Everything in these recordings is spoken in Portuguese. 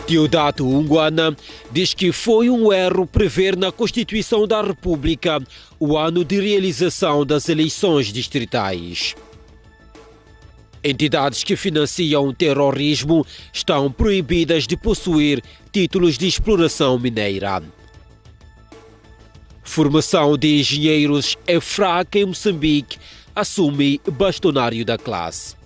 Deodato Unguana diz que foi um erro prever na Constituição da República o ano de realização das eleições distritais. Entidades que financiam terrorismo estão proibidas de possuir títulos de exploração mineira. Formação de engenheiros é fraca em Moçambique, assume bastonário da classe.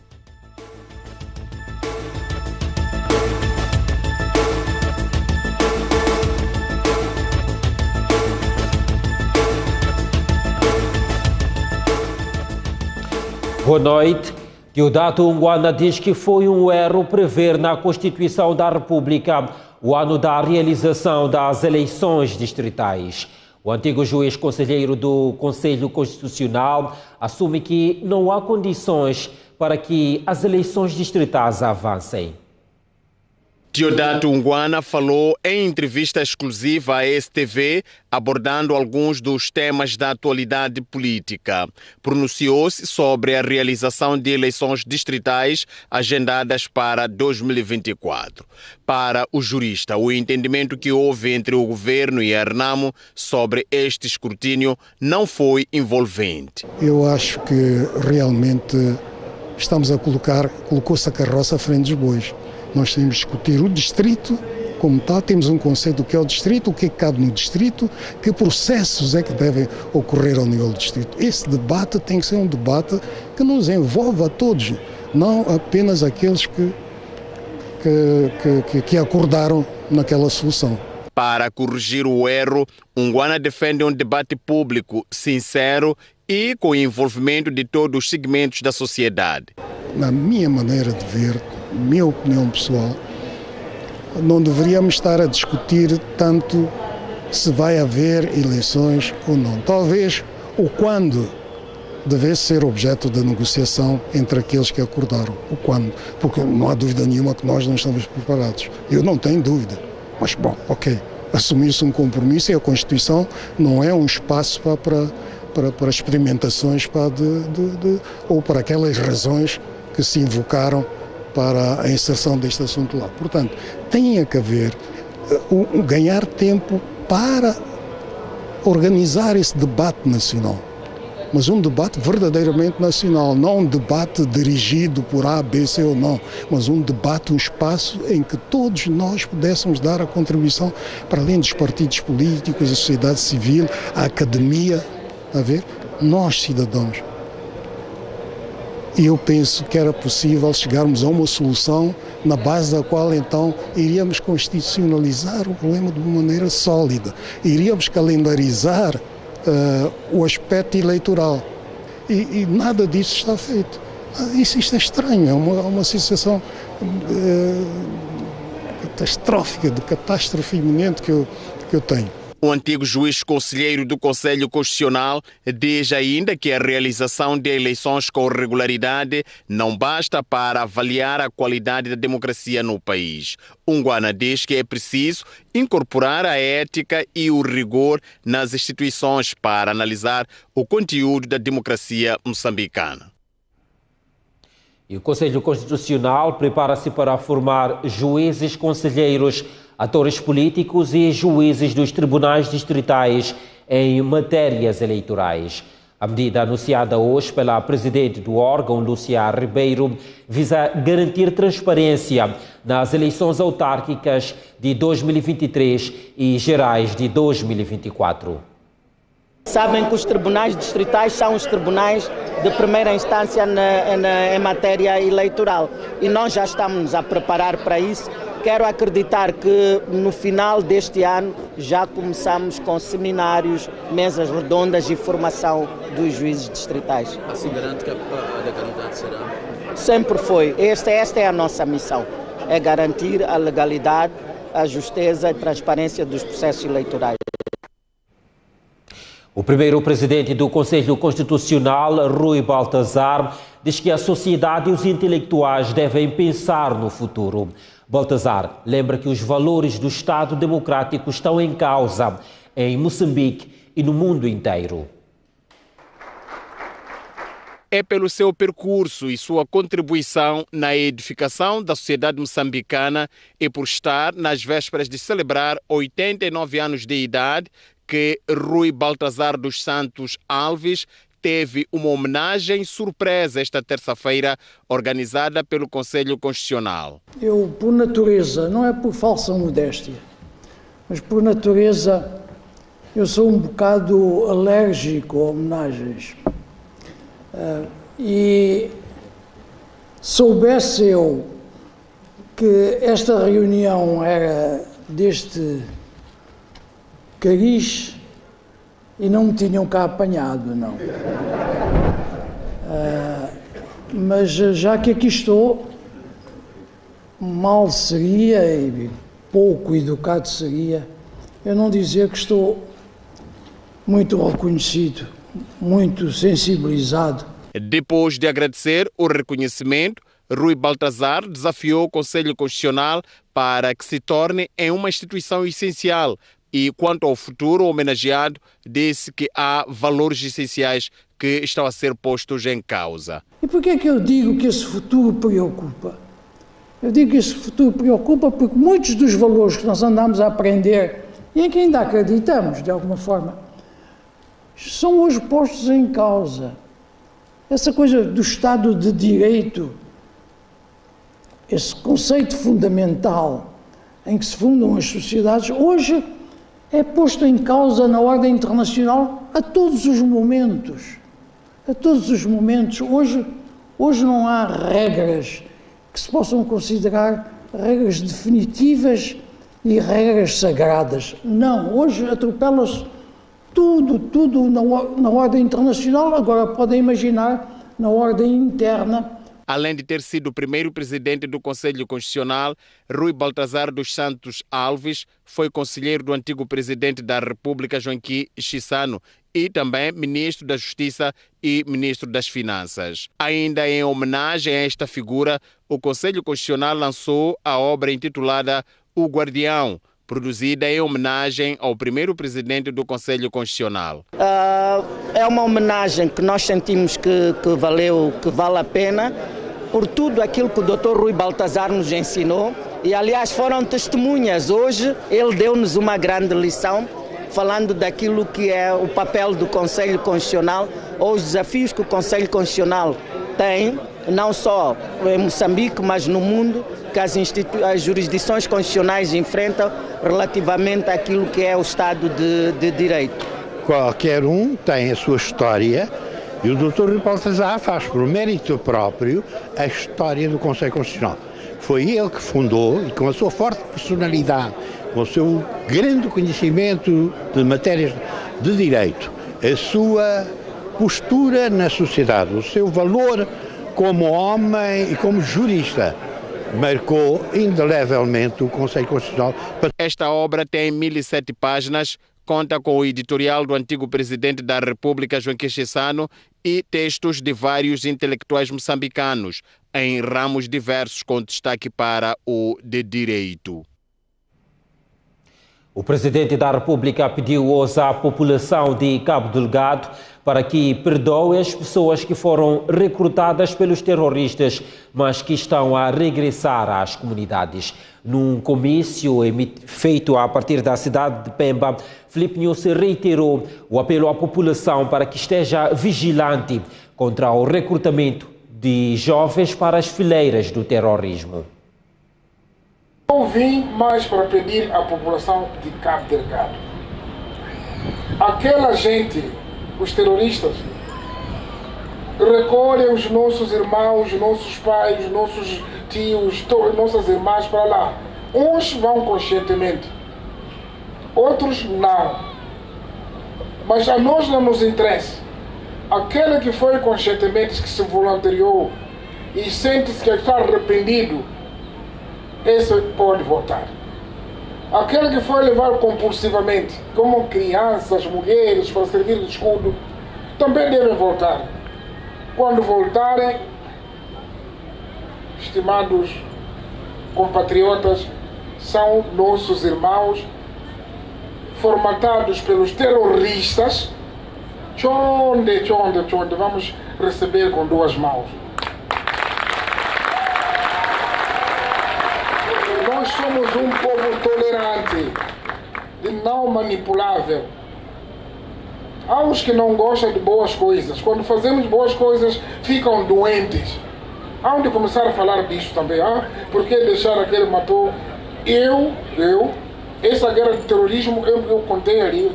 Boa noite. Deodato Unguana diz que foi um erro prever na Constituição da República o ano da realização das eleições distritais. O antigo juiz conselheiro do Conselho Constitucional assume que não há condições para que as eleições distritais avancem. Deodato Unguana falou em entrevista exclusiva à STV, abordando alguns dos temas da atualidade política. Pronunciou-se sobre a realização de eleições distritais agendadas para 2024. Para o jurista, o entendimento que houve entre o governo e a Renamo sobre este escrutínio não foi envolvente. Eu acho que realmente colocou-se a carroça à frente dos bois. Nós temos de discutir o distrito como tal, temos um conceito do que é o distrito, o que cabe no distrito, que processos é que devem ocorrer ao nível do distrito. Esse debate tem que ser um debate que nos envolva a todos, não apenas aqueles que acordaram naquela solução. Para corrigir o erro, Unguana defende um debate público, sincero e com o envolvimento de todos os segmentos da sociedade. Na minha maneira de ver, minha opinião pessoal, não deveríamos estar a discutir tanto se vai haver eleições ou não. Talvez o quando devesse ser objeto da negociação entre aqueles que acordaram. O quando, porque não há dúvida nenhuma que nós não estamos preparados. Eu não tenho dúvida. Mas, bom, ok, assumir-se um compromisso e a Constituição não é um espaço para experimentações ou para aquelas razões que se invocaram para a inserção deste assunto lá. Portanto, tem que haver ganhar tempo para organizar esse debate nacional. Mas um debate verdadeiramente nacional, não um debate dirigido por A, B, C ou não, mas um debate, um espaço em que todos nós pudéssemos dar a contribuição, para além dos partidos políticos, a sociedade civil, a academia, nós cidadãos. E eu penso que era possível chegarmos a uma solução na base da qual então iríamos constitucionalizar o problema de uma maneira sólida, iríamos calendarizar o aspecto eleitoral e nada disso está feito. Isto é estranho, é uma sensação catastrófica, de catástrofe iminente que eu tenho. O antigo juiz conselheiro do Conselho Constitucional diz ainda que a realização de eleições com regularidade não basta para avaliar a qualidade da democracia no país. Unguana diz que é preciso incorporar a ética e o rigor nas instituições para analisar o conteúdo da democracia moçambicana. E o Conselho Constitucional prepara-se para formar juízes conselheiros, atores políticos e juízes dos tribunais distritais em matérias eleitorais. A medida anunciada hoje pela presidente do órgão, Lúcia Ribeiro, visa garantir transparência nas eleições autárquicas de 2023 e gerais de 2024. Sabem que os tribunais distritais são os tribunais de primeira instância em matéria eleitoral e nós já estamos a preparar para isso. Quero acreditar que no final deste ano já começamos com seminários, mesas redondas e formação dos juízes distritais. Assim garante que a legalidade será? Sempre foi. Esta é a nossa missão, é garantir a legalidade, a justeza e transparência dos processos eleitorais. O primeiro presidente do Conselho Constitucional, Rui Baltazar, diz que a sociedade e os intelectuais devem pensar no futuro. Baltazar lembra que os valores do Estado Democrático estão em causa em Moçambique e no mundo inteiro. é pelo seu percurso e sua contribuição na edificação da sociedade moçambicana e por estar nas vésperas de celebrar 89 anos de idade que Rui Baltazar dos Santos Alves teve uma homenagem surpresa esta terça-feira, organizada pelo Conselho Constitucional. Eu, por natureza, não é por falsa modéstia, mas por natureza, eu sou um bocado alérgico a homenagens. E soubesse eu que esta reunião era deste cariz e não me tinham cá apanhado, não. Mas já que aqui estou, mal seria e pouco educado seria eu não dizer que estou muito reconhecido, muito sensibilizado. Depois de agradecer o reconhecimento, Rui Baltazar desafiou o Conselho Constitucional para que se torne em uma instituição essencial e, quanto ao futuro homenageado, disse que há valores essenciais que estão a ser postos em causa. E por que é que eu digo que esse futuro preocupa? Eu digo que esse futuro preocupa porque muitos dos valores que nós andamos a aprender e em que ainda acreditamos, de alguma forma, são hoje postos em causa. Essa coisa do Estado de Direito, esse conceito fundamental em que se fundam as sociedades, hoje é posto em causa na ordem internacional a todos os momentos. A todos os momentos. Hoje não há regras que se possam considerar regras definitivas e regras sagradas. Não, hoje atropela-se tudo na ordem internacional, agora podem imaginar na ordem interna. Além de ter sido o primeiro presidente do Conselho Constitucional, Rui Baltazar dos Santos Alves foi conselheiro do antigo presidente da República, Joaquim Chissano, e também ministro da Justiça e ministro das Finanças. Ainda em homenagem a esta figura, o Conselho Constitucional lançou a obra intitulada O Guardião, produzida em homenagem ao primeiro presidente do Conselho Constitucional. É uma homenagem que nós sentimos que vale a pena por tudo aquilo que o Dr. Rui Baltazar nos ensinou e, aliás, foram testemunhas. Hoje ele deu-nos uma grande lição falando daquilo que é o papel do Conselho Constitucional ou os desafios que o Conselho Constitucional tem, não só em Moçambique, mas no mundo, que as jurisdições constitucionais enfrentam relativamente àquilo que é o Estado de Direito. Qualquer um tem a sua história e o Dr. Rui Baltazar faz por mérito próprio a história do Conselho Constitucional. Foi ele que fundou e com a sua forte personalidade, com o seu grande conhecimento de matérias de direito, a sua postura na sociedade, o seu valor como homem e como jurista, marcou indelevelmente o Conselho Constitucional. Esta obra tem 1007 páginas, conta com o editorial do antigo presidente da República, Joaquim Chissano, e textos de vários intelectuais moçambicanos, em ramos diversos, com destaque para o de direito. O presidente da República pediu hoje à população de Cabo Delgado para que perdoe as pessoas que foram recrutadas pelos terroristas, mas que estão a regressar às comunidades. Num comício feito a partir da cidade de Pemba, Filipe Nunes reiterou o apelo à população para que esteja vigilante contra o recrutamento de jovens para as fileiras do terrorismo. Eu vim mais para pedir à população de Cabo Delgado. Aquela gente, os terroristas, recolhem os nossos irmãos, os nossos pais, os nossos tios, nossas irmãs para lá. Uns vão conscientemente, outros não. Mas a nós não nos interessa. Aquele que foi conscientemente, que se voluntariou e sente-se que está arrependido, esse pode votar. Aquele que foi levar compulsivamente, como crianças, mulheres, para servir de escudo, também devem votar. Quando voltarem, estimados compatriotas, são nossos irmãos, formatados pelos terroristas. Chonde, vamos receber com duas mãos. Nós somos um povo tolerante e não manipulável. Há os que não gostam de boas coisas. Quando fazemos boas coisas, ficam doentes. Há onde começar a falar disso também. Por que deixar aquele matou? Essa guerra de terrorismo, eu contei ali,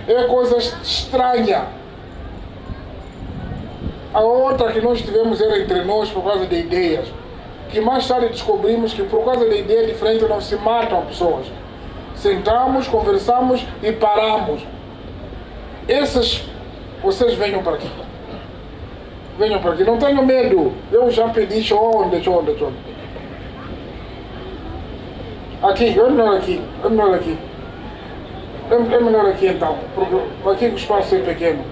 é coisa estranha. A outra que nós tivemos era entre nós por causa de ideias. Que mais tarde descobrimos que por causa de ideia diferente não se matam pessoas. Sentamos, conversamos e paramos. Vocês venham para aqui. Venham para aqui, não tenham medo. Eu já pedi onde. Aqui, é melhor aqui. É melhor aqui então, porque aqui o espaço é pequeno.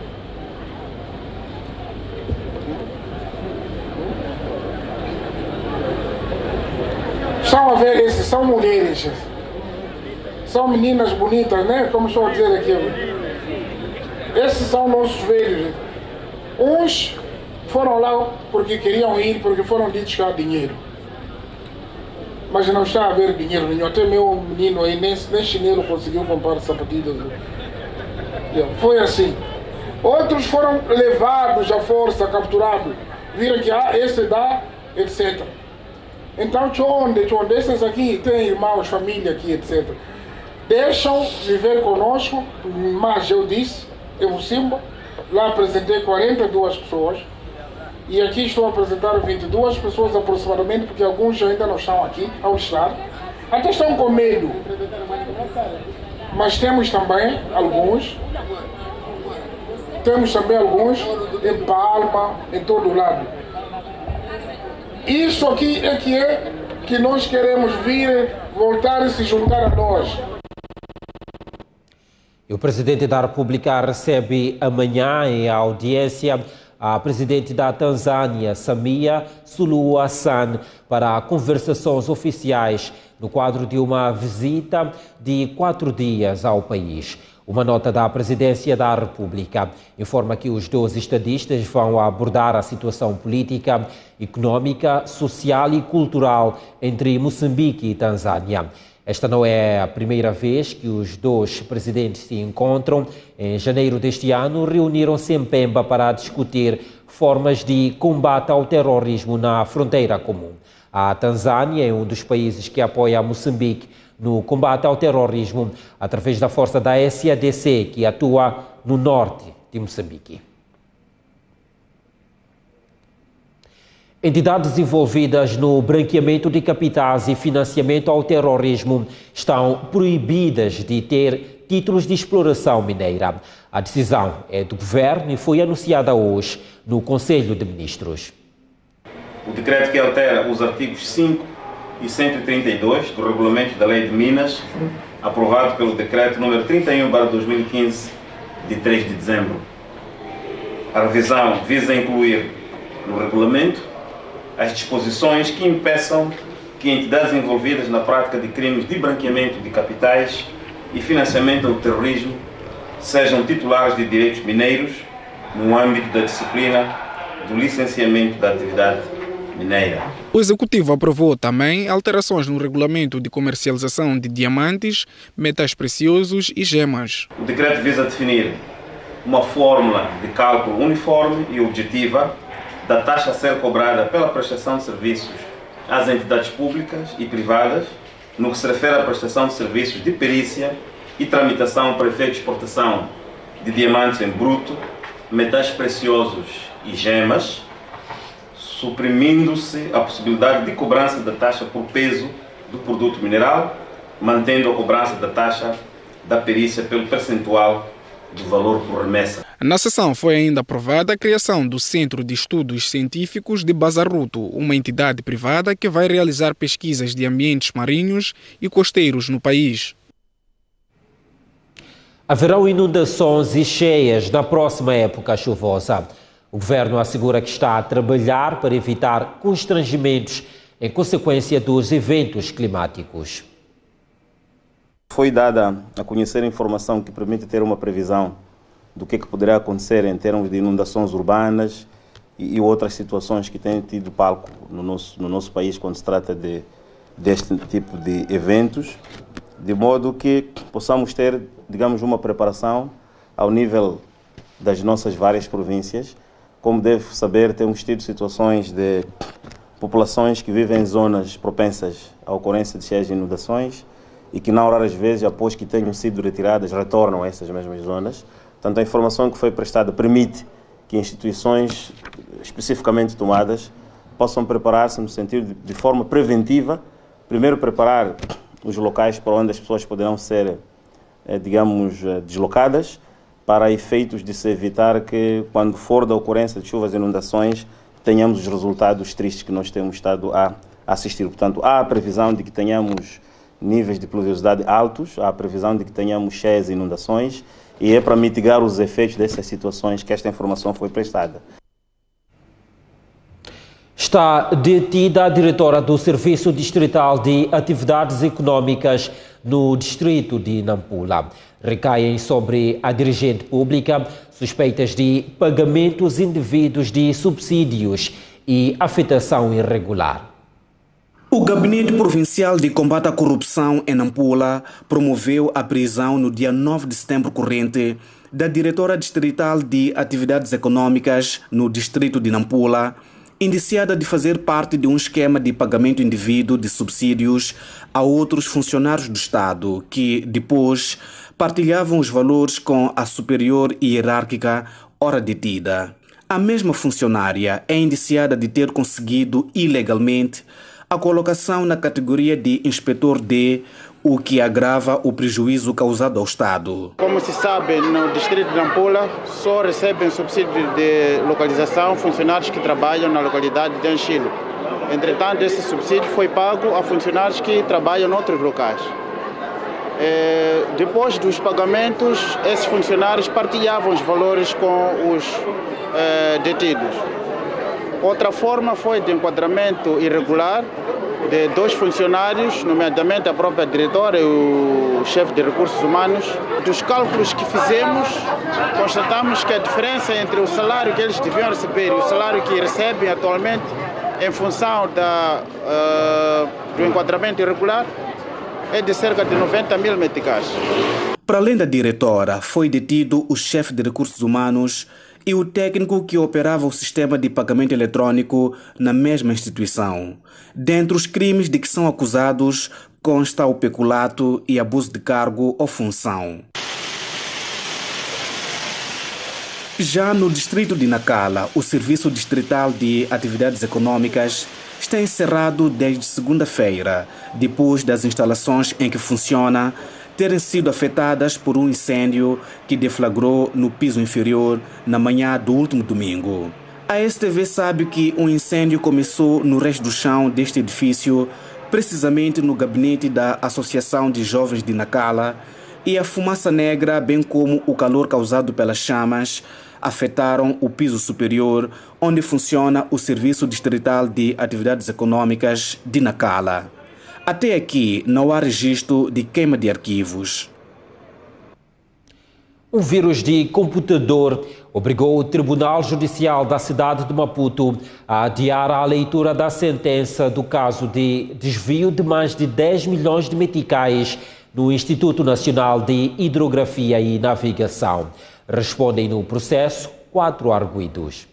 Estão a ver esses, são mulheres. São meninas bonitas, né? Como estou a dizer aqui. Esses são nossos velhos. Uns foram lá porque queriam ir, porque foram ditos que há dinheiro. Mas não está a haver dinheiro nenhum. Até meu menino aí, nem chinelo conseguiu comprar sapatilhas. Foi assim. Outros foram levados à força, capturados. Viram que esse dá, etc. Então, onde esses aqui têm irmãos, família aqui, etc. Deixam viver conosco, mas eu disse, lá apresentei 42 pessoas. E aqui estou a apresentar 22 pessoas aproximadamente, porque alguns ainda não estão aqui, ao estar. Até estão com medo. Mas temos também alguns em Palma, em todo lado. Isso aqui que nós queremos vir, voltar e se juntar a nós. O presidente da República recebe amanhã em audiência a presidente da Tanzânia, Samia Suluhu Hassan, para conversações oficiais no quadro de uma visita de 4 dias ao país. Uma nota da Presidência da República informa que os 2 estadistas vão abordar a situação política, econômica, social e cultural entre Moçambique e Tanzânia. Esta não é a primeira vez que os 2 presidentes se encontram. Em janeiro deste ano, reuniram-se em Pemba para discutir formas de combate ao terrorismo na fronteira comum. A Tanzânia é um dos países que apoia Moçambique no combate ao terrorismo através da força da SADC, que atua no norte de Moçambique. Entidades envolvidas no branqueamento de capitais e financiamento ao terrorismo estão proibidas de ter títulos de exploração mineira. A decisão é do Governo e foi anunciada hoje no Conselho de Ministros. O decreto que altera os artigos 5 e 132 do Regulamento da Lei de Minas, aprovado pelo Decreto número 31/2015, de 3 de dezembro. A revisão visa incluir no regulamento as disposições que impeçam que entidades envolvidas na prática de crimes de branqueamento de capitais e financiamento ao terrorismo sejam titulares de direitos mineiros no âmbito da disciplina do licenciamento da atividade mineira. O Executivo aprovou também alterações no regulamento de comercialização de diamantes, metais preciosos e gemas. O decreto visa definir uma fórmula de cálculo uniforme e objetiva da taxa a ser cobrada pela prestação de serviços às entidades públicas e privadas, no que se refere à prestação de serviços de perícia e tramitação para efeito de exportação de diamantes em bruto, metais preciosos e gemas, suprimindo-se a possibilidade de cobrança da taxa por peso do produto mineral, mantendo a cobrança da taxa da perícia pelo percentual do valor por remessa. Na sessão foi ainda aprovada a criação do Centro de Estudos Científicos de Bazaruto, uma entidade privada que vai realizar pesquisas de ambientes marinhos e costeiros no país. Haverão inundações e cheias na próxima época chuvosa. O Governo assegura que está a trabalhar para evitar constrangimentos em consequência dos eventos climáticos. Foi dada a conhecer a informação que permite ter uma previsão do que poderá acontecer em termos de inundações urbanas e outras situações que têm tido palco no nosso país quando se trata deste tipo de eventos, de modo que possamos ter, digamos, uma preparação ao nível das nossas várias províncias. Como deve saber, temos tido situações de populações que vivem em zonas propensas à ocorrência de cheias e inundações e que, não raras vezes, após que tenham sido retiradas, retornam a essas mesmas zonas. Portanto, a informação que foi prestada permite que instituições especificamente tomadas possam preparar-se no sentido de forma preventiva, primeiro preparar os locais para onde as pessoas poderão ser, digamos, deslocadas, para efeitos de se evitar que, quando for da ocorrência de chuvas e inundações, tenhamos os resultados tristes que nós temos estado a assistir. Portanto, há a previsão de que tenhamos níveis de pluviosidade altos, há a previsão de que tenhamos cheias e inundações, e é para mitigar os efeitos dessas situações que esta informação foi prestada. Está detida a diretora do Serviço Distrital de Atividades Econômicas no distrito de Nampula. Recaem sobre a dirigente pública suspeitas de pagamentos indevidos de subsídios e afetação irregular. O Gabinete Provincial de Combate à Corrupção em Nampula promoveu a prisão no dia 9 de setembro corrente da diretora distrital de Atividades Econômicas no distrito de Nampula, indiciada de fazer parte de um esquema de pagamento indevido de subsídios a outros funcionários do Estado, que depois partilhavam os valores com a superior hierárquica ora detida. A mesma funcionária é indiciada de ter conseguido ilegalmente a colocação na categoria de inspetor D, o que agrava o prejuízo causado ao Estado. Como se sabe, no distrito de Nampula só recebem subsídio de localização funcionários que trabalham na localidade de Anchilo. Entretanto, esse subsídio foi pago a funcionários que trabalham em outros locais. Depois dos pagamentos, esses funcionários partilhavam os valores com os detidos. Outra forma foi de enquadramento irregular de 2 funcionários, nomeadamente a própria diretora e o chefe de recursos humanos. Dos cálculos que fizemos, constatamos que a diferença entre o salário que eles deviam receber e o salário que recebem atualmente, em função do enquadramento irregular, é de cerca de 90 mil meticais. Para além da diretora, foi detido o chefe de recursos humanos e o técnico que operava o sistema de pagamento eletrônico na mesma instituição. Dentre os crimes de que são acusados consta o peculato e abuso de cargo ou função. Já no distrito de Nacala, o Serviço Distrital de Atividades Econômicas está encerrado desde segunda-feira, depois das instalações em que funciona terem sido afetadas por um incêndio que deflagrou no piso inferior na manhã do último domingo. A STV sabe que um incêndio começou no resto do chão deste edifício, precisamente no gabinete da Associação de Jovens de Nacala, e a fumaça negra, bem como o calor causado pelas chamas, afetaram o piso superior, onde funciona o Serviço Distrital de Atividades Econômicas de Nacala. Até aqui não há registro de queima de arquivos. Um vírus de computador obrigou o Tribunal Judicial da cidade de Maputo a adiar a leitura da sentença do caso de desvio de mais de 10 milhões de meticais no Instituto Nacional de Hidrografia e Navegação. Respondem no processo 4 arguidos.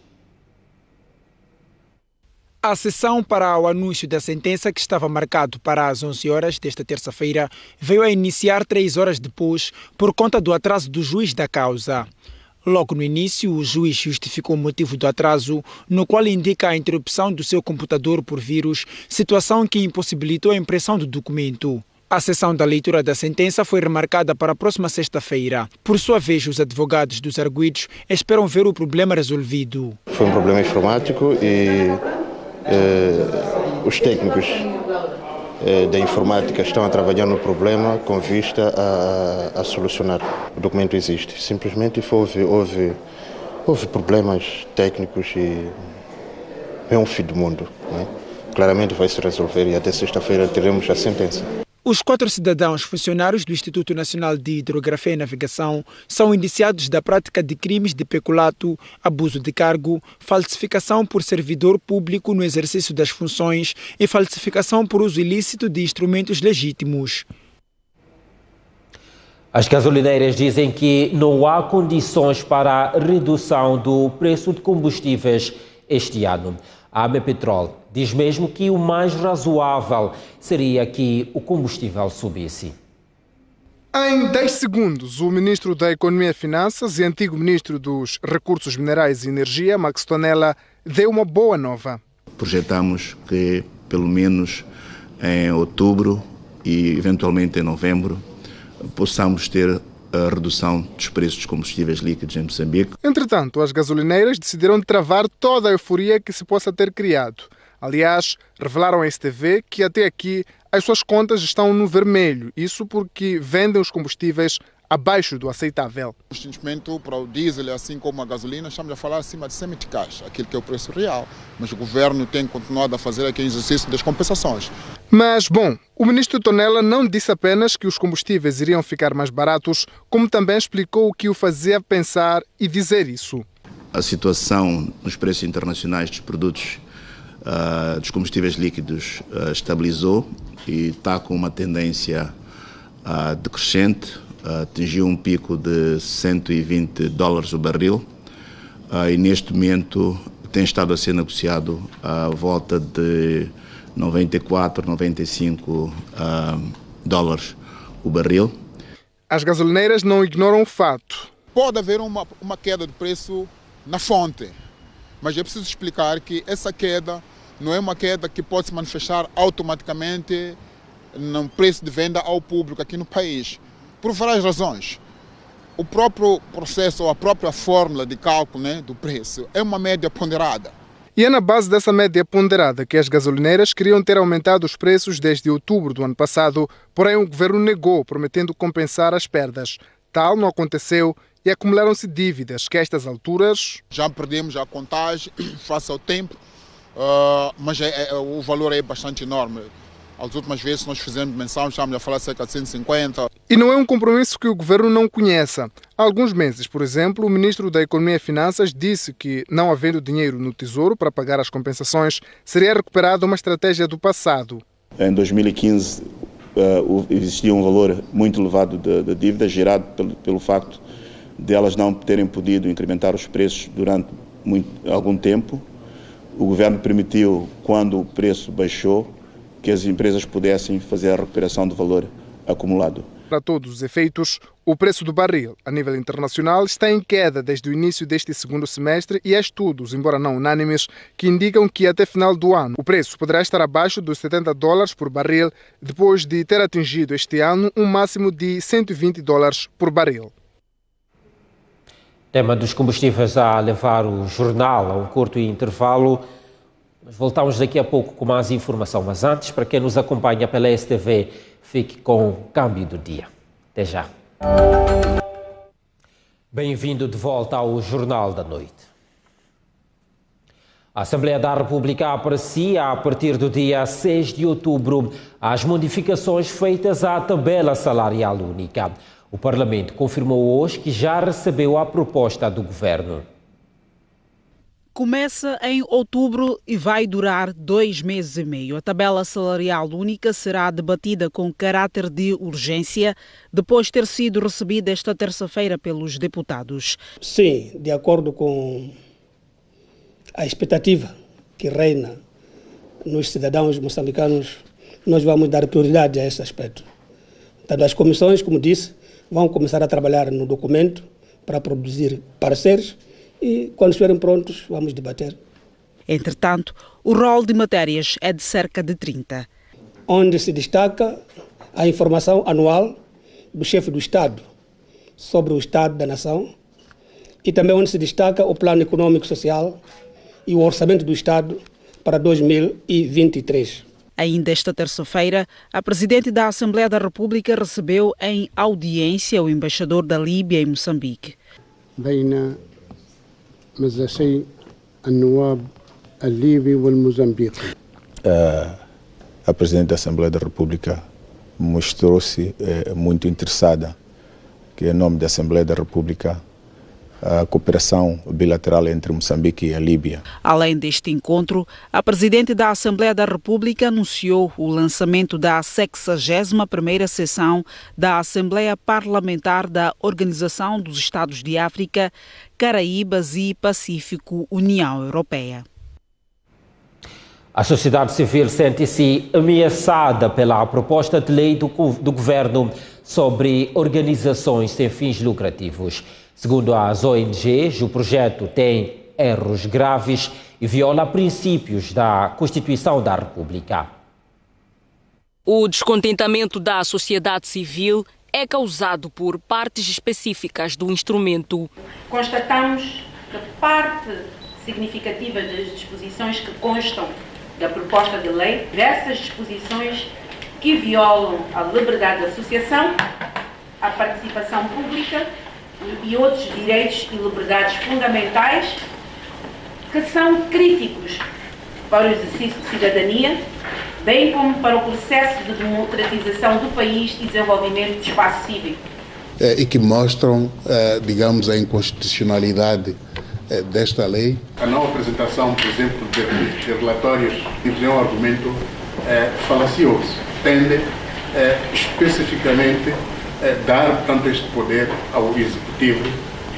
A sessão para o anúncio da sentença, que estava marcado para as 11 horas desta terça-feira, veio a iniciar 3 horas depois por conta do atraso do juiz da causa. Logo no início, o juiz justificou o motivo do atraso, no qual indica a interrupção do seu computador por vírus, situação que impossibilitou a impressão do documento. A sessão da leitura da sentença foi remarcada para a próxima sexta-feira. Por sua vez, os advogados dos arguidos esperam ver o problema resolvido. Foi um problema informático e os técnicos da informática estão a trabalhar no problema com vista a solucionar. O documento existe. Simplesmente houve problemas técnicos e é um fim do mundo, né? Claramente vai se resolver e até sexta-feira teremos a sentença. O Os 4 cidadãos funcionários do Instituto Nacional de Hidrografia e Navegação são indiciados da prática de crimes de peculato, abuso de cargo, falsificação por servidor público no exercício das funções e falsificação por uso ilícito de instrumentos legítimos. As gasolineiras dizem que não há condições para a redução do preço de combustíveis este ano. A AMEPetrol diz mesmo que o mais razoável seria que o combustível subisse. Em 10 segundos, o Ministro da Economia e Finanças e antigo Ministro dos Recursos Minerais e Energia, Max Tonella, deu uma boa nova. Projetamos que, pelo menos em outubro e eventualmente em novembro, possamos ter a redução dos preços dos combustíveis líquidos em Moçambique. Entretanto, as gasolineiras decidiram travar toda a euforia que se possa ter criado. Aliás, revelaram à STV que até aqui as suas contas estão no vermelho. Isso porque vendem os combustíveis abaixo do aceitável. Neste momento, para o diesel, assim como a gasolina, estamos a falar acima de 100 meticais, aquilo que é o preço real. Mas o governo tem continuado a fazer aquele exercício das compensações. Mas, bom, o ministro Tonella não disse apenas que os combustíveis iriam ficar mais baratos, como também explicou o que o fazia pensar e dizer isso. A situação nos preços internacionais dos produtos dos combustíveis líquidos estabilizou e está com uma tendência decrescente. Atingiu um pico de $120 o barril e neste momento tem estado a ser negociado à volta de 94, 95 dólares o barril. As gasolineiras não ignoram o fato. Pode haver uma queda de preço na fonte, mas é preciso explicar que essa queda não é uma queda que pode se manifestar automaticamente no preço de venda ao público aqui no país. Por várias razões. O próprio processo ou a própria fórmula de cálculo, do preço é uma média ponderada. E é na base dessa média ponderada que as gasolineiras queriam ter aumentado os preços desde outubro do ano passado, porém o governo negou, prometendo compensar as perdas. Tal não aconteceu e acumularam-se dívidas que a estas alturas... Já perdemos a contagem face ao tempo, mas o valor é bastante enorme. As últimas vezes nós fizemos menção, estamos a falar cerca de 150. E não é um compromisso que o governo não conheça. Há alguns meses, por exemplo, o ministro da Economia e Finanças disse que, não havendo dinheiro no Tesouro para pagar as compensações, seria recuperada uma estratégia do passado. Em 2015 existia um valor muito elevado de dívida, gerado pelo facto de elas não terem podido incrementar os preços durante algum tempo. O governo permitiu, quando o preço baixou, que as empresas pudessem fazer a recuperação do valor acumulado. Para todos os efeitos, o preço do barril a nível internacional está em queda desde o início deste segundo semestre e há estudos, embora não unânimes, que indicam que até final do ano o preço poderá estar abaixo dos $70 por barril, depois de ter atingido este ano um máximo de $120 por barril. Tema dos combustíveis a levar o jornal a um curto intervalo. Voltamos daqui a pouco com mais informação, mas antes, para quem nos acompanha pela STV, fique com o câmbio do dia. Até já. Bem-vindo de volta ao Jornal da Noite. A Assembleia da República aprecia, a partir do dia 6 de outubro, as modificações feitas à tabela salarial única. O Parlamento confirmou hoje que já recebeu a proposta do Governo. Começa em outubro e vai durar 2 meses e meio. A tabela salarial única será debatida com caráter de urgência, depois de ter sido recebida esta terça-feira pelos deputados. Sim, de acordo com a expectativa que reina nos cidadãos moçambicanos, nós vamos dar prioridade a esse aspecto. Então, as comissões, como disse, vão começar a trabalhar no documento para produzir pareceres e, quando estiverem prontos, vamos debater. Entretanto, o rol de matérias é de cerca de 30. Onde se destaca a informação anual do chefe do Estado sobre o Estado da Nação e também onde se destaca o Plano Econômico e Social e o Orçamento do Estado para 2023. Ainda esta terça-feira, a Presidente da Assembleia da República recebeu em audiência o embaixador da Líbia em Moçambique. مجلسي النواب الليبي والموزمبيقي. A Presidente da Assembleia da República mostrou-se muito interessada, que em nome da Assembleia da República, a cooperação bilateral entre Moçambique e a Líbia. Além deste encontro, a Presidente da Assembleia da República anunciou o lançamento da 61ª sessão da Assembleia Parlamentar da Organização dos Estados de África, Caraíbas e Pacífico, União Europeia. A sociedade civil sente-se ameaçada pela proposta de lei do governo sobre organizações sem fins lucrativos. Segundo as ONGs, o projeto tem erros graves e viola princípios da Constituição da República. O descontentamento da sociedade civil é causado por partes específicas do instrumento. Constatamos que parte significativa das disposições que constam da proposta de lei, diversas disposições que violam a liberdade de associação, a participação pública e outros direitos e liberdades fundamentais que são críticos para o exercício de cidadania, bem como para o processo de democratização do país e desenvolvimento do espaço cívico. E que mostram, digamos, a inconstitucionalidade desta lei. A não apresentação, por exemplo, de relatórios de um argumento falacioso tende especificamente dar, portanto, este poder ao Executivo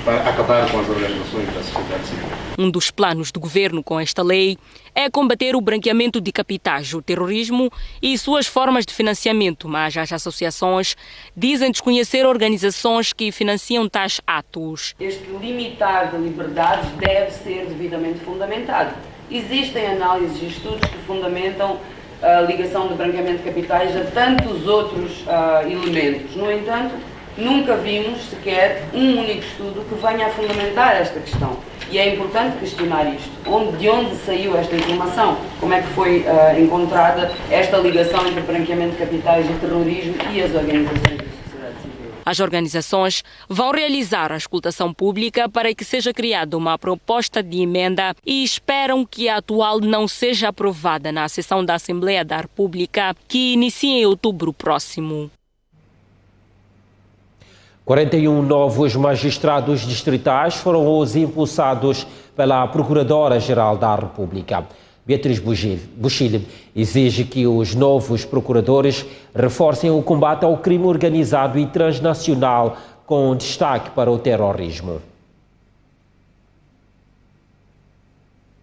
para acabar com as organizações da sociedade civil. Um dos planos do governo com esta lei é combater o branqueamento de capitais, o terrorismo e suas formas de financiamento, mas as associações dizem desconhecer organizações que financiam tais atos. Este limitar de liberdades deve ser devidamente fundamentado. Existem análises e estudos que fundamentam a ligação do branqueamento de capitais a tantos outros elementos. No entanto, nunca vimos sequer um único estudo que venha a fundamentar esta questão. E é importante questionar isto. De onde saiu esta informação? Como é que foi encontrada esta ligação entre branqueamento de capitais e terrorismo e as organizações da sociedade civil? As organizações vão realizar a escutação pública para que seja criada uma proposta de emenda e esperam que a atual não seja aprovada na sessão da Assembleia da República, que inicia em outubro próximo. 41 novos magistrados distritais foram hoje impulsados pela Procuradora-Geral da República. Beatriz Buchile exige que os novos procuradores reforcem o combate ao crime organizado e transnacional, com destaque para o terrorismo.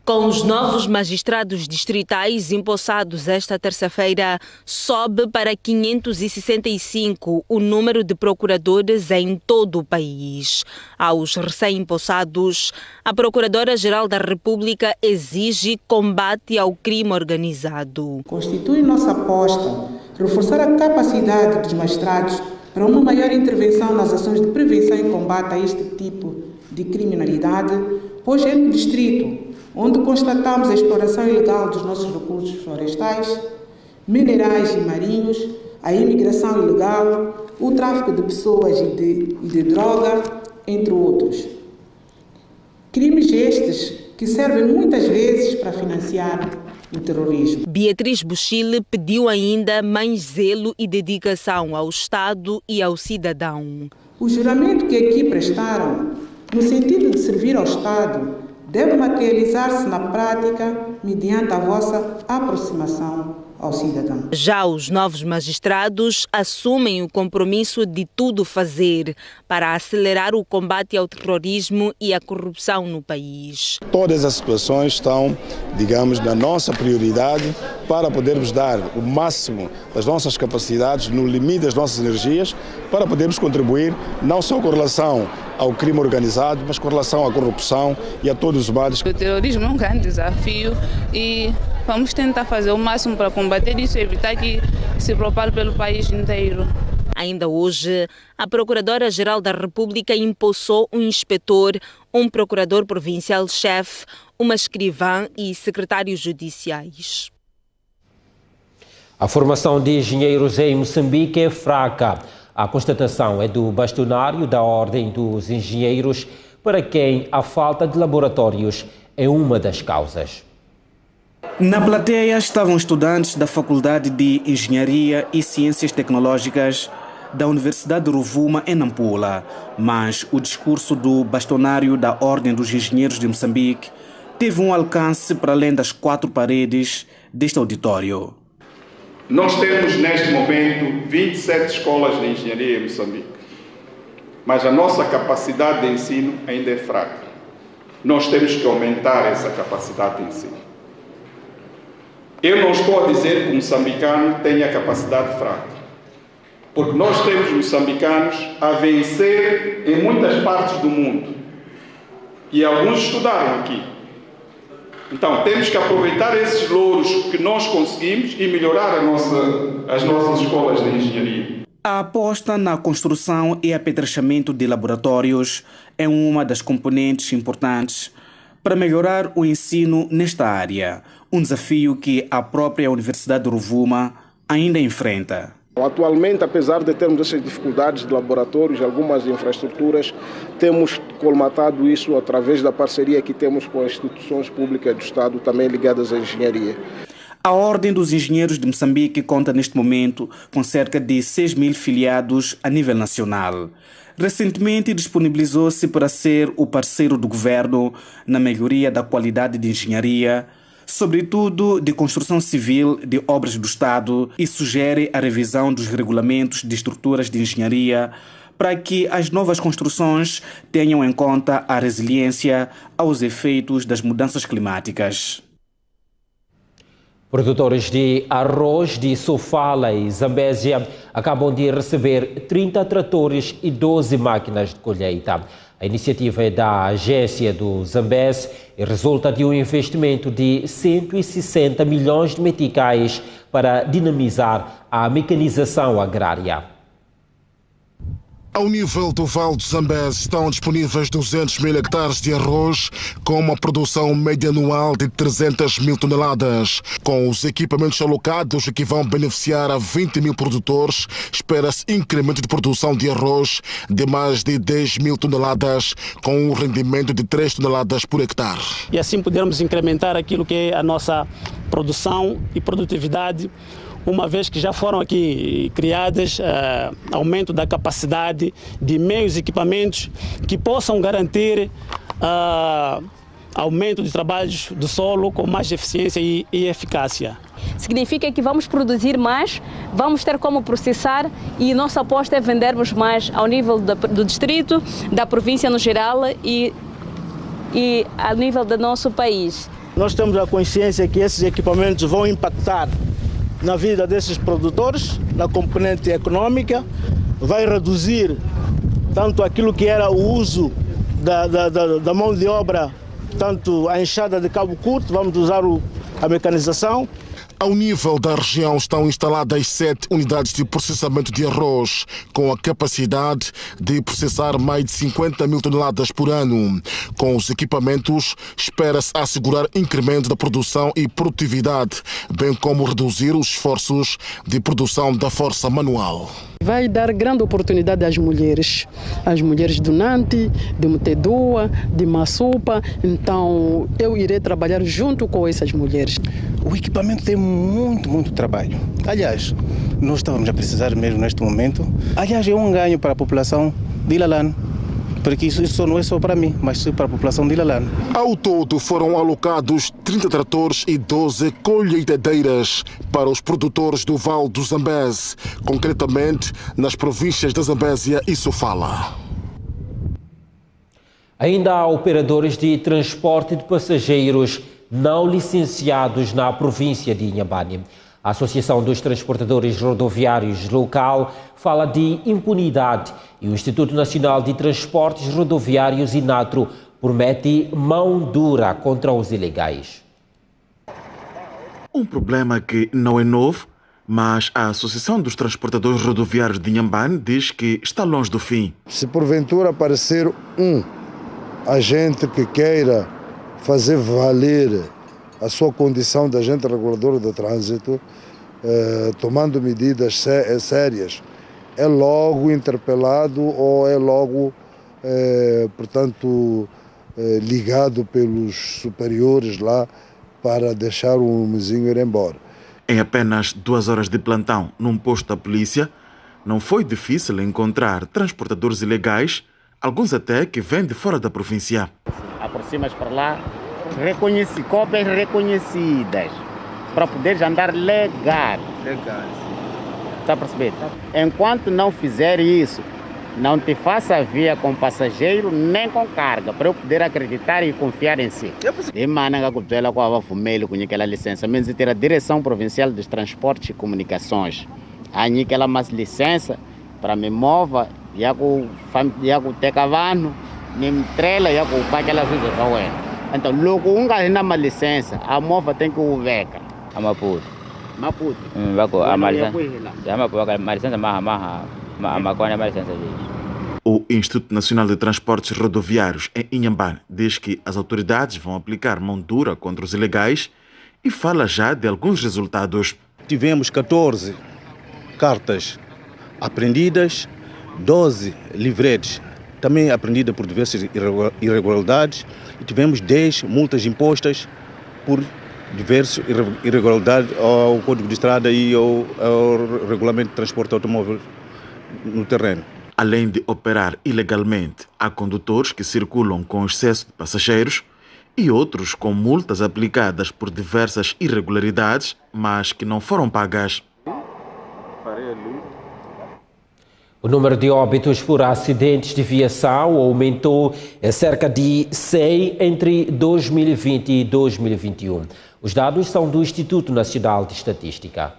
Com os novos magistrados distritais empossados esta terça-feira, sobe para 565 o número de procuradores em todo o país. Aos recém-empossados, a Procuradora-Geral da República exige combate ao crime organizado. Constitui nossa aposta reforçar a capacidade dos magistrados para uma maior intervenção nas ações de prevenção e combate a este tipo de criminalidade, pois é no distrito onde constatamos a exploração ilegal dos nossos recursos florestais, minerais e marinhos, a imigração ilegal, o tráfico de pessoas e de droga, entre outros. Crimes estes que servem muitas vezes para financiar o terrorismo. Beatriz Buchile pediu ainda mais zelo e dedicação ao Estado e ao cidadão. O juramento que aqui prestaram, no sentido de servir ao Estado, deve materializar-se na prática mediante a vossa aproximação ao cidadão. Já os novos magistrados assumem o compromisso de tudo fazer para acelerar o combate ao terrorismo e à corrupção no país. Todas as situações estão, digamos, na nossa prioridade para podermos dar o máximo das nossas capacidades, no limite das nossas energias, para podermos contribuir não só com relação ao crime organizado, mas com relação à corrupção e a todos os males. O terrorismo é um grande desafio e vamos tentar fazer o máximo para combater isso e evitar que se propague pelo país inteiro. Ainda hoje, a Procuradora-Geral da República empossou um inspetor, um procurador provincial-chefe, uma escrivã e secretários judiciais. A formação de engenheiros em Moçambique é fraca. A constatação é do bastonário da Ordem dos Engenheiros, para quem a falta de laboratórios é uma das causas. Na plateia estavam estudantes da Faculdade de Engenharia e Ciências Tecnológicas da Universidade de Rovuma, em Nampula, mas o discurso do bastonário da Ordem dos Engenheiros de Moçambique teve um alcance para além das 4 paredes deste auditório. Nós temos neste momento 27 escolas de engenharia em Moçambique, mas a nossa capacidade de ensino ainda é fraca. Nós temos que aumentar essa capacidade de ensino. Eu não estou a dizer que o moçambicano tenha capacidade fraca, porque nós temos moçambicanos a vencer em muitas partes do mundo e alguns estudaram aqui. Então temos que aproveitar esses louros que nós conseguimos e melhorar as nossas escolas de engenharia. A aposta na construção e apetrechamento de laboratórios é uma das componentes importantes para melhorar o ensino nesta área, um desafio que a própria Universidade de Rovuma ainda enfrenta. Atualmente, apesar de termos essas dificuldades de laboratórios e algumas infraestruturas, temos colmatado isso através da parceria que temos com as instituições públicas do Estado, também ligadas à engenharia. A Ordem dos Engenheiros de Moçambique conta neste momento com cerca de 6.000 filiados a nível nacional. Recentemente disponibilizou-se para ser o parceiro do governo na melhoria da qualidade de engenharia, sobretudo de construção civil de obras do Estado, e sugere a revisão dos regulamentos de estruturas de engenharia para que as novas construções tenham em conta a resiliência aos efeitos das mudanças climáticas. Produtores de arroz de Sofala e Zambésia acabam de receber 30 tratores e 12 máquinas de colheita. A iniciativa é da agência do Zambés e resulta de um investimento de 160 milhões de meticais para dinamizar a mecanização agrária. Ao nível do Vale do Zambés estão disponíveis 200 mil hectares de arroz com uma produção média anual de 300 mil toneladas. Com os equipamentos alocados que vão beneficiar a 20 mil produtores, espera-se incremento de produção de arroz de mais de 10 mil toneladas, com um rendimento de 3 toneladas por hectare. E assim podermos incrementar aquilo que é a nossa produção e produtividade, uma vez que já foram aqui criadas aumento da capacidade de meios e equipamentos que possam garantir aumento de trabalhos do solo com mais eficiência e eficácia. Significa que vamos produzir mais, vamos ter como processar e nossa aposta é vendermos mais ao nível do distrito, da província no geral e ao nível do nosso país. Nós temos a consciência que esses equipamentos vão impactar na vida desses produtores, na componente econômica, vai reduzir tanto aquilo que era o uso da mão de obra, tanto a enxada de cabo curto, vamos usar a mecanização. Ao nível da região estão instaladas 7 unidades de processamento de arroz, com a capacidade de processar mais de 50 mil toneladas por ano. Com os equipamentos, espera-se assegurar incremento da produção e produtividade, bem como reduzir os esforços de produção da força manual. Vai dar grande oportunidade às mulheres do Nante, de Mutedua, de Massupa. Então, eu irei trabalhar junto com essas mulheres. O equipamento tem muito trabalho. Aliás, nós estávamos a precisar mesmo neste momento. Aliás, é um ganho para a população de Ilalane, porque isso não é só para mim, mas sim para a população de Ilalane. Ao todo foram alocados 30 tratores e 12 colheitadeiras para os produtores do Vale do Zambés, concretamente nas províncias da Zambésia e Sofala. Ainda há operadores de transporte de passageiros não licenciados na província de Inhambane. A Associação dos Transportadores Rodoviários local fala de impunidade e o Instituto Nacional de Transportes Rodoviários, INATRO, promete mão dura contra os ilegais. Um problema que não é novo, mas a Associação dos Transportadores Rodoviários de Inhambane diz que está longe do fim. Se porventura aparecer um agente que queira fazer valer a sua condição de agente regulador do trânsito, tomando medidas sérias, é logo interpelado ou é logo, ligado pelos superiores lá para deixar o homenzinho ir embora. Em apenas 2 horas de plantão num posto da polícia, não foi difícil encontrar transportadores ilegais, alguns até que vêm de fora da província. Aproximas para lá, cópias reconhecidas, para poderes andar legal. Está a perceber? Enquanto não fizer isso, não te faça via com passageiro nem com carga, para eu poder acreditar e confiar em si. E mananga que ela com a fumelo com aquela licença, mas ter a Direção Provincial dos Transportes e Comunicações, há aquela mais licença para me mova, já com tecavano, nem trela, já com aquela vive cauê. Então, logo ainda uma licença, a mova tem que o veca. A Maputo. Maputo. O Instituto Nacional de Transportes Rodoviários em Inhambane diz que as autoridades vão aplicar mão dura contra os ilegais e fala já de alguns resultados. Tivemos 14 cartas apreendidas, 12 livretes também apreendidas por diversas irregularidades e tivemos 10 multas impostas por diversas irregularidades ao Código de Estrada e ao Regulamento de Transporte Automóvel no terreno. Além de operar ilegalmente, há condutores que circulam com excesso de passageiros e outros com multas aplicadas por diversas irregularidades, mas que não foram pagas. O número de óbitos por acidentes de viação aumentou em cerca de 100 entre 2020 e 2021. Os dados são do Instituto Nacional de Estatística.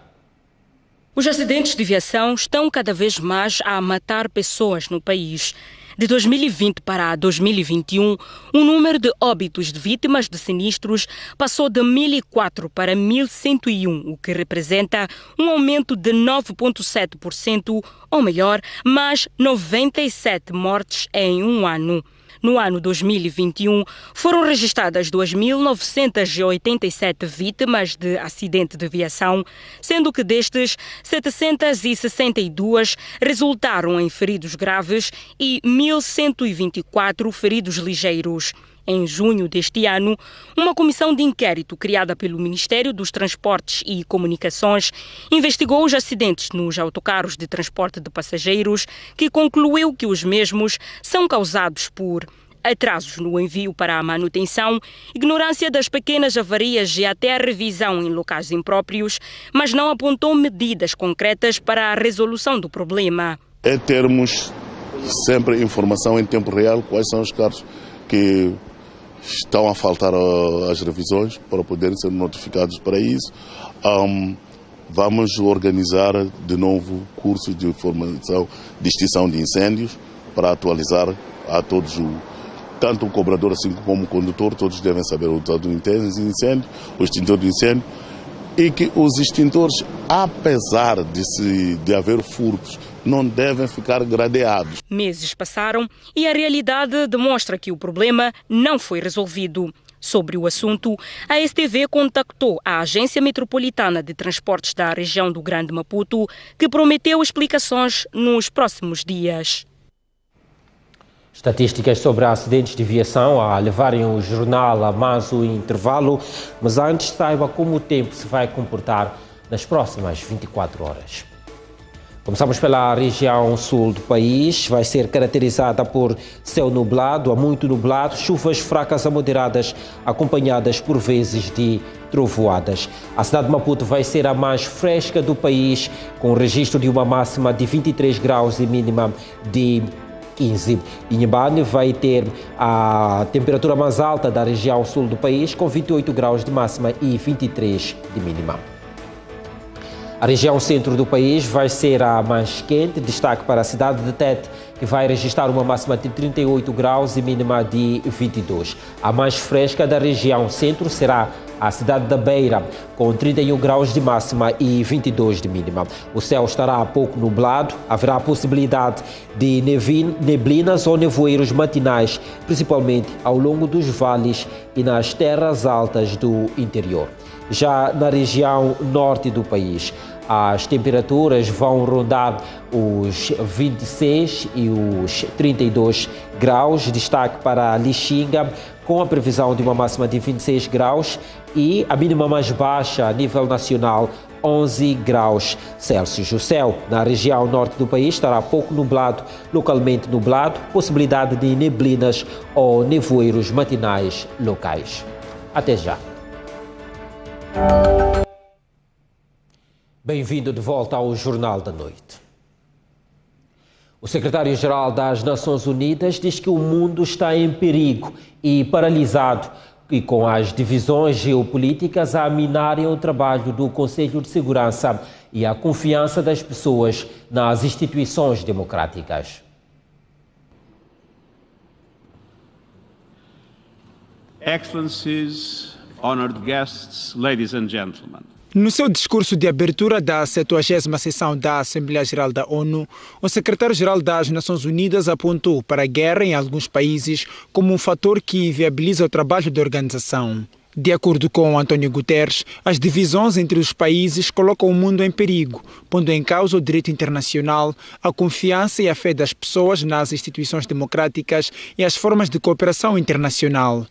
Os acidentes de viação estão cada vez mais a matar pessoas no país. De 2020 para 2021, o número de óbitos de vítimas de sinistros passou de 1.004 para 1.101, o que representa um aumento de 9,7%, ou melhor, mais 97 mortes em um ano. No ano 2021, foram registradas 2.987 vítimas de acidente de viação, sendo que destes, 762 resultaram em feridos graves e 1.124 feridos ligeiros. Em junho deste ano, uma comissão de inquérito criada pelo Ministério dos Transportes e Comunicações investigou os acidentes nos autocarros de transporte de passageiros, que concluiu que os mesmos são causados por atrasos no envio para a manutenção, ignorância das pequenas avarias e até a revisão em locais impróprios, mas não apontou medidas concretas para a resolução do problema. É termos sempre informação em tempo real quais são os carros que estão a faltar às revisões para poderem ser notificados para isso. Vamos organizar de novo cursos de formação de extinção de incêndios para atualizar a todos, tanto o cobrador assim como o condutor, todos devem saber o estado do incêndio, o extintor de incêndio, e que os extintores, apesar de haver furtos, não devem ficar gradeados. Meses passaram e a realidade demonstra que o problema não foi resolvido. Sobre o assunto, a STV contactou a Agência Metropolitana de Transportes da região do Grande Maputo, que prometeu explicações nos próximos dias. Estatísticas sobre acidentes de viação a levarem o jornal a mais um intervalo, mas antes saiba como o tempo se vai comportar nas próximas 24 horas. Começamos pela região sul do país, vai ser caracterizada por céu nublado a muito nublado, chuvas fracas a moderadas, acompanhadas por vezes de trovoadas. A cidade de Maputo vai ser a mais fresca do país, com o registro de uma máxima de 23 graus e mínima de 15. Inhambane vai ter a temperatura mais alta da região sul do país, com 28 graus de máxima e 23 de mínima. A região centro do país vai ser a mais quente, destaque para a cidade de Tete, que vai registrar uma máxima de 38 graus e mínima de 22. A mais fresca da região centro será a cidade da Beira, com 31 graus de máxima e 22 de mínima. O céu estará pouco nublado, haverá a possibilidade de neblinas ou nevoeiros matinais, principalmente ao longo dos vales e nas terras altas do interior. Já na região norte do país, As temperaturas vão rondar os 26 e os 32 graus. Destaque para Lixinga, com a previsão de uma máxima de 26 graus e a mínima mais baixa a nível nacional, 11 graus Celsius. O céu na região norte do país estará pouco nublado, localmente nublado, possibilidade de neblinas ou nevoeiros matinais locais. Até já. Bem-vindo de volta ao Jornal da Noite. O secretário-geral das Nações Unidas diz que o mundo está em perigo e paralisado, e com as divisões geopolíticas a minarem o trabalho do Conselho de Segurança e a confiança das pessoas nas instituições democráticas. Excellencies, honored guests, ladies and gentlemen. No seu discurso de abertura da 70ª sessão da Assembleia Geral da ONU, o secretário-geral das Nações Unidas apontou para a guerra em alguns países como um fator que inviabiliza o trabalho da organização. De acordo com António Guterres, as divisões entre os países colocam o mundo em perigo, pondo em causa o direito internacional, a confiança e a fé das pessoas nas instituições democráticas e as formas de cooperação internacional.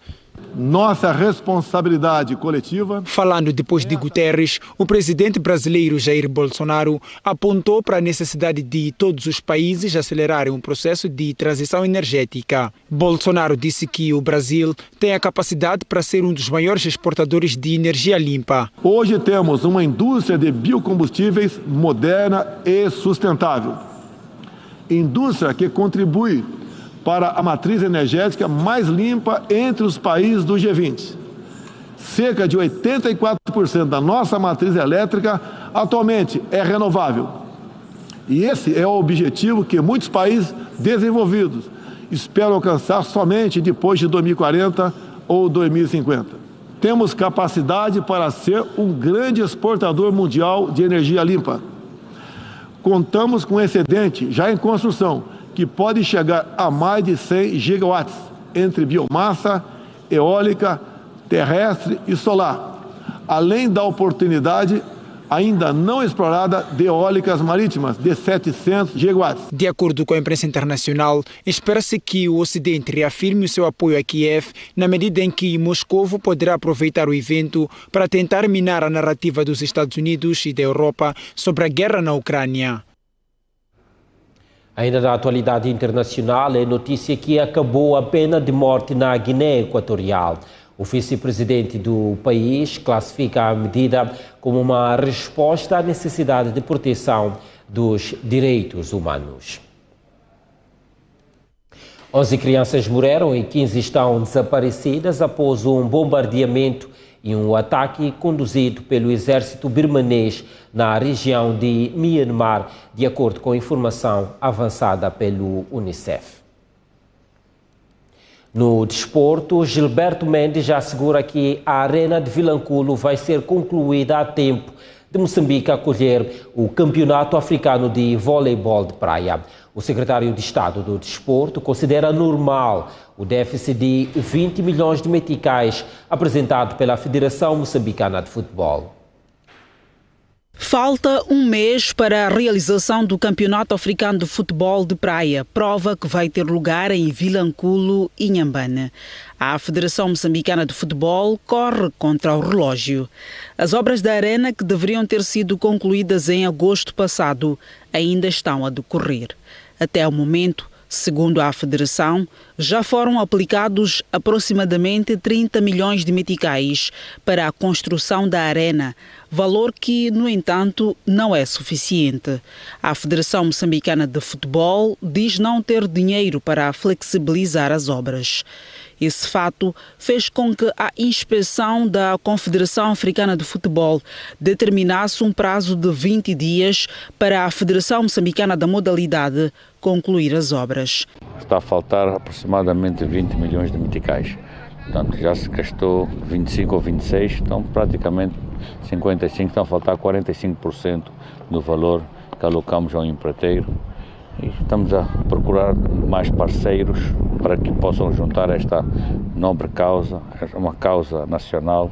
Nossa responsabilidade coletiva. Falando depois de Guterres, o presidente brasileiro Jair Bolsonaro apontou para a necessidade de todos os países acelerarem um processo de transição energética. Bolsonaro disse que o Brasil tem a capacidade para ser um dos maiores exportadores de energia limpa. Hoje temos uma indústria de biocombustíveis moderna e sustentável. Indústria que contribui para a matriz energética mais limpa entre os países do G20. Cerca de 84% da nossa matriz elétrica atualmente é renovável. E esse é o objetivo que muitos países desenvolvidos esperam alcançar somente depois de 2040 ou 2050. Temos capacidade para ser um grande exportador mundial de energia limpa. Contamos com excedente já em construção, que pode chegar a mais de 100 gigawatts, entre biomassa, eólica, terrestre e solar, além da oportunidade ainda não explorada de eólicas marítimas de 700 gigawatts. De acordo com a imprensa internacional, espera-se que o Ocidente reafirme o seu apoio a Kiev na medida em que Moscou poderá aproveitar o evento para tentar minar a narrativa dos Estados Unidos e da Europa sobre a guerra na Ucrânia. Ainda na atualidade internacional, é notícia que acabou a pena de morte na Guiné Equatorial. O vice-presidente do país classifica a medida como uma resposta à necessidade de proteção dos direitos humanos. 11 crianças morreram e 15 estão desaparecidas após um bombardeamento e um ataque conduzido pelo exército birmanês na região de Myanmar, de acordo com informação avançada pelo Unicef. No desporto, Gilberto Mendes já assegura que a Arena de Vilanculo vai ser concluída a tempo de Moçambique acolher o Campeonato Africano de Voleibol de Praia. O secretário de Estado do Desporto considera normal o déficit de 20 milhões de meticais apresentado pela Federação Moçambicana de Futebol. Falta um mês para a realização do Campeonato Africano de Futebol de Praia, prova que vai ter lugar em Vilanculo, Inhambane. A Federação Moçambicana de Futebol corre contra o relógio. As obras da arena, que deveriam ter sido concluídas em agosto passado, ainda estão a decorrer. Até o momento, segundo a Federação, já foram aplicados aproximadamente 30 milhões de meticais para a construção da arena, valor que, no entanto, não é suficiente. A Federação Moçambicana de Futebol diz não ter dinheiro para flexibilizar as obras. Esse fato fez com que a inspeção da Confederação Africana de Futebol determinasse um prazo de 20 dias para a Federação Moçambicana da Modalidade concluir as obras. Está a faltar aproximadamente 20 milhões de meticais. Portanto, já se gastou 25 ou 26, então praticamente 55, estão a faltar 45% do valor que alocamos ao empreiteiro. E estamos a procurar mais parceiros para que possam juntar esta nobre causa, uma causa nacional,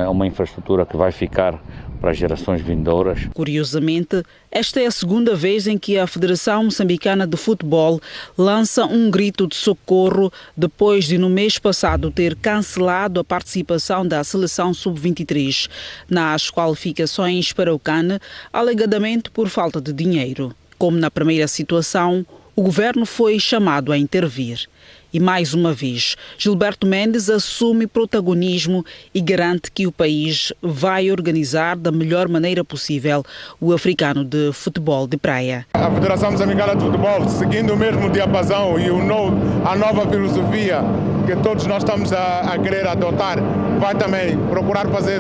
uma infraestrutura que vai ficar para as gerações vindouras. Curiosamente, esta é a segunda vez em que a Federação Moçambicana de Futebol lança um grito de socorro depois de, no mês passado, ter cancelado a participação da seleção sub-23 nas qualificações para o CAN, alegadamente por falta de dinheiro. Como na primeira situação, o governo foi chamado a intervir. E mais uma vez, Gilberto Mendes assume protagonismo e garante que o país vai organizar da melhor maneira possível o Africano de Futebol de Praia. A Federação Moçambicana de Futebol, seguindo o mesmo diapasão e a nova filosofia que todos nós estamos a querer adotar, vai também procurar fazer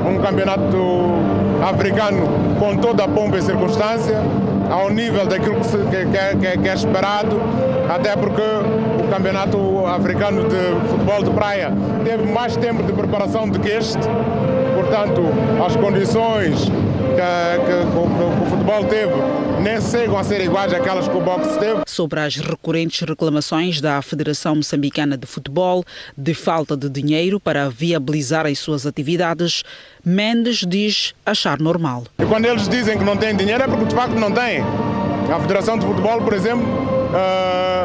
um campeonato africano com toda a pompa e circunstância, ao nível daquilo que é esperado, até porque o Campeonato Africano de Futebol de Praia teve mais tempo de preparação do que este, portanto, as condições que o futebol teve nem chegam a ser iguais àquelas que o boxe teve. Sobre as recorrentes reclamações da Federação Moçambicana de Futebol de falta de dinheiro para viabilizar as suas atividades, Mendes diz achar normal. E quando eles dizem que não têm dinheiro é porque de facto não têm. A Federação de Futebol, por exemplo,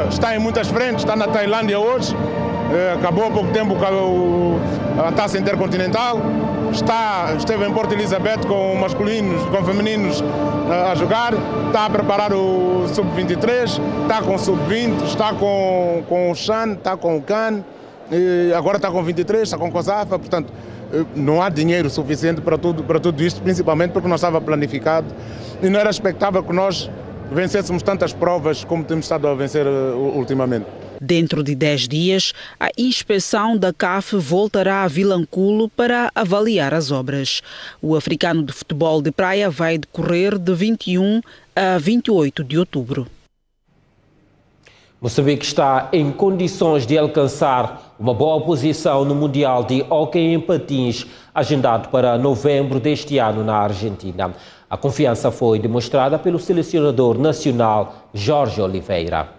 está em muitas frentes, está na Tailândia hoje, acabou há pouco tempo a taça intercontinental, esteve em Porto Elizabeth com masculinos, com femininos a jogar, está a preparar o Sub-23, está com o Sub-20, está com o Chan, está com o CAN, agora está com o 23, está com o COSAFA, portanto não há dinheiro suficiente para tudo isto, principalmente porque não estava planificado e não era expectável que nós vencêssemos tantas provas como temos estado a vencer ultimamente. Dentro de 10 dias, a inspeção da CAF voltará a Vilanculo para avaliar as obras. O Africano de Futebol de Praia vai decorrer de 21 a 28 de outubro. Moçambique está em condições de alcançar uma boa posição no Mundial de Hóquei em Patins, agendado para novembro deste ano na Argentina. A confiança foi demonstrada pelo selecionador nacional Jorge Oliveira.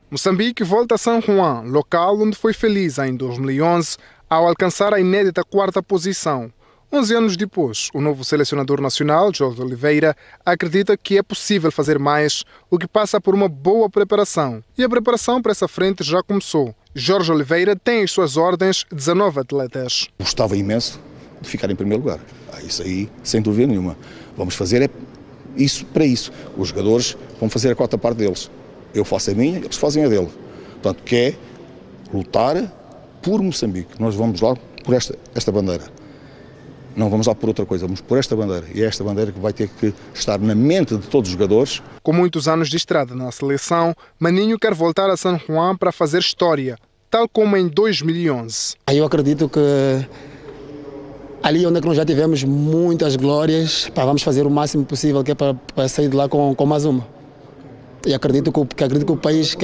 Moçambique volta a San Juan, local onde foi feliz em 2011 ao alcançar a inédita quarta posição. 11 anos depois, o novo selecionador nacional, Jorge Oliveira, acredita que é possível fazer mais, o que passa por uma boa preparação. E a preparação para essa frente já começou. Jorge Oliveira tem em suas ordens 19 atletas. Gostava imenso de ficar em primeiro lugar. Isso aí, sem dúvida nenhuma. Vamos fazer isso para isso. Os jogadores vão fazer a quarta parte deles. Eu faço a minha, eles fazem a dele. Portanto, que é lutar por Moçambique. Nós vamos lá por esta bandeira. Não vamos lá por outra coisa, vamos por esta bandeira. E é esta bandeira que vai ter que estar na mente de todos os jogadores. Com muitos anos de estrada na seleção, Maninho quer voltar a San Juan para fazer história, tal como em 2011. Eu acredito que ali onde nós já tivemos muitas glórias, vamos fazer o máximo possível que é para sair de lá com mais uma. E acredito que o país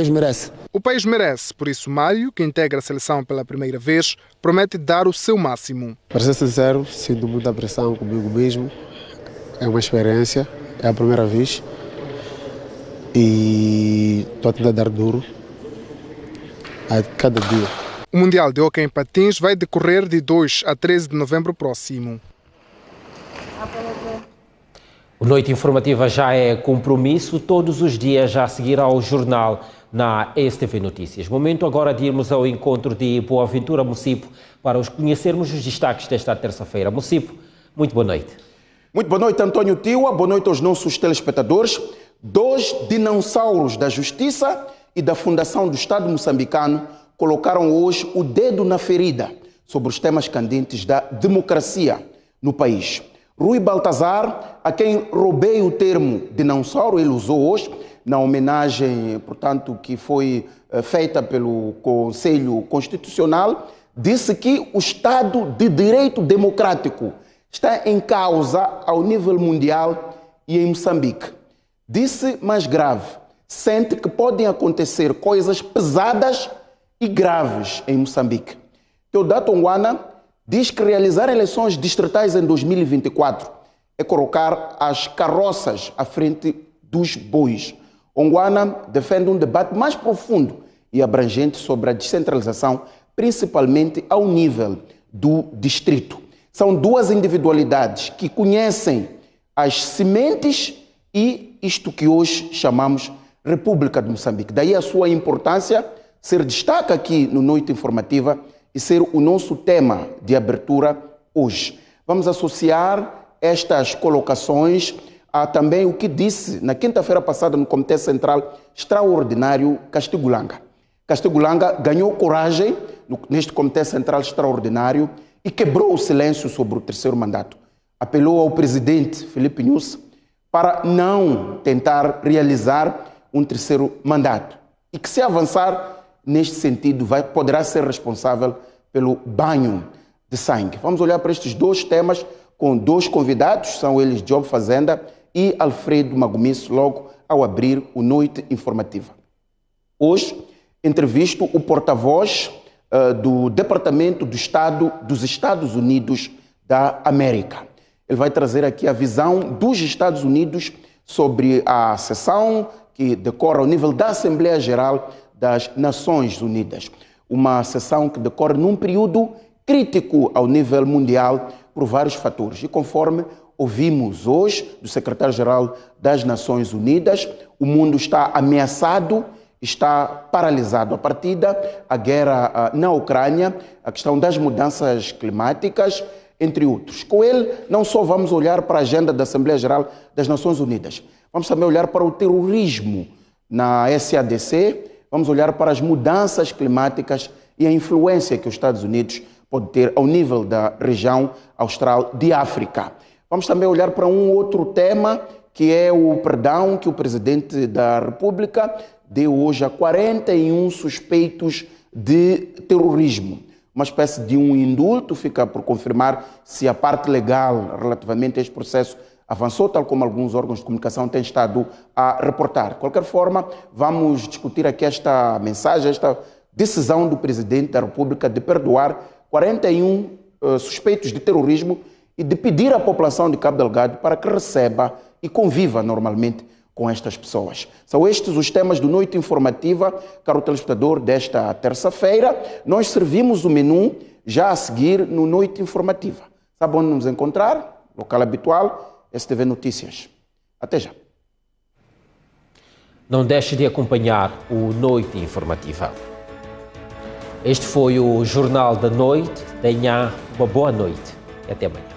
merece. O país merece, por isso Mário, que integra a seleção pela primeira vez, promete dar o seu máximo. Para ser sincero, sinto muita pressão comigo mesmo. É uma experiência, é a primeira vez. E estou a tentar dar duro a cada dia. O Mundial de Hóquei em Patins vai decorrer de 2 a 13 de novembro próximo. A Noite Informativa já é compromisso, todos os dias já seguirá ao jornal na STV Notícias. Momento agora de irmos ao encontro de Boaventura Mocipo para conhecermos os destaques desta terça-feira. Mocipo, muito boa noite. Muito boa noite, António Tiwa. Boa noite aos nossos telespectadores. 2 dinossauros da Justiça e da Fundação do Estado moçambicano colocaram hoje o dedo na ferida sobre os temas candentes da democracia no país. Rui Baltazar, a quem roubei o termo dinossauro, ele usou hoje, na homenagem, portanto, que foi feita pelo Conselho Constitucional, disse que o Estado de Direito Democrático está em causa ao nível mundial e em Moçambique. Disse mais grave, sente que podem acontecer coisas pesadas e graves em Moçambique. Teodato Onguana diz que realizar eleições distritais em 2024 é colocar as carroças à frente dos bois. Onguana defende um debate mais profundo e abrangente sobre a descentralização, principalmente ao nível do distrito. São duas individualidades que conhecem as sementes e isto que hoje chamamos República de Moçambique. Daí a sua importância ser destaque aqui no Noite Informativa e ser o nosso tema de abertura hoje. Vamos associar estas colocações a também o que disse na quinta-feira passada no Comitê Central Extraordinário Castigulanga. Castigulanga ganhou coragem neste Comitê Central Extraordinário e quebrou o silêncio sobre o terceiro mandato. Apelou ao presidente Filipe Nyusi para não tentar realizar um terceiro mandato e que, se avançar neste sentido, poderá ser responsável pelo banho de sangue. Vamos olhar para estes dois temas com dois convidados, são eles Job Fazenda e Alfredo Magomisso, logo ao abrir o Noite Informativa. Hoje, entrevisto o porta-voz do Departamento do Estado dos Estados Unidos da América. Ele vai trazer aqui a visão dos Estados Unidos sobre a sessão que decorre ao nível da Assembleia Geral das Nações Unidas. Uma sessão que decorre num período crítico ao nível mundial por vários fatores. E conforme ouvimos hoje do secretário-geral das Nações Unidas, o mundo está ameaçado, está paralisado. A partida, a guerra na Ucrânia, a questão das mudanças climáticas, entre outros. Com ele, não só vamos olhar para a agenda da Assembleia Geral das Nações Unidas, vamos também olhar para o terrorismo na SADC, vamos olhar para as mudanças climáticas e a influência que os Estados Unidos pode ter ao nível da região austral de África. Vamos também olhar para um outro tema, que é o perdão que o presidente da República deu hoje a 41 suspeitos de terrorismo. Uma espécie de um indulto, fica por confirmar se a parte legal relativamente a este processo avançou, tal como alguns órgãos de comunicação têm estado a reportar. De qualquer forma, vamos discutir aqui esta mensagem, esta decisão do presidente da República de perdoar 41 suspeitos de terrorismo e de pedir à população de Cabo Delgado para que receba e conviva normalmente com estas pessoas. São estes os temas do Noite Informativa, caro telespectador, desta terça-feira. Nós servimos o menu já a seguir no Noite Informativa. Sabe onde nos encontrar? Local habitual, STV Notícias. Até já. Não deixe de acompanhar o Noite Informativa. Este foi o Jornal da Noite. Tenha uma boa noite e até amanhã.